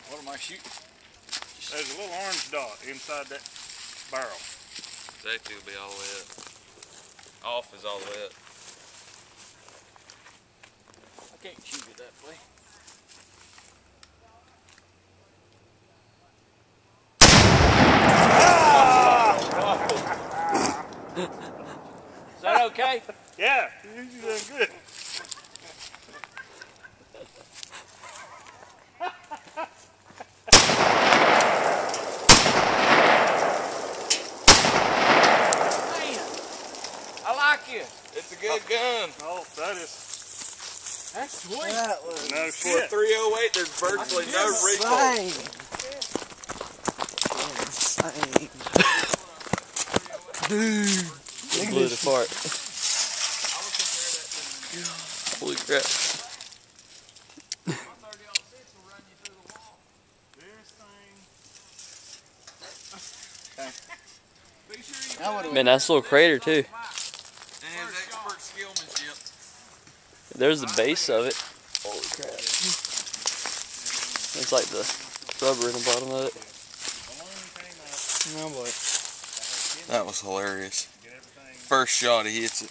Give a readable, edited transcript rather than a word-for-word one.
What am I shooting? There's a little orange dot inside that barrel. Safety will be all the way up. Off is all the way up. I can't shoot it that way. Is that okay? Yeah, you're doing good. I like you. It's a good gun. Oh, that's sweet. That was no For shit. a 308, there's virtually no recoil. insane. Dude. It blew it apart. Holy crap. Man, that's a little crater too. And his expert skillmanship. There's the base of it. Holy crap. It's like the rubber in the bottom of it. No boy. That was hilarious. First shot, he hits it.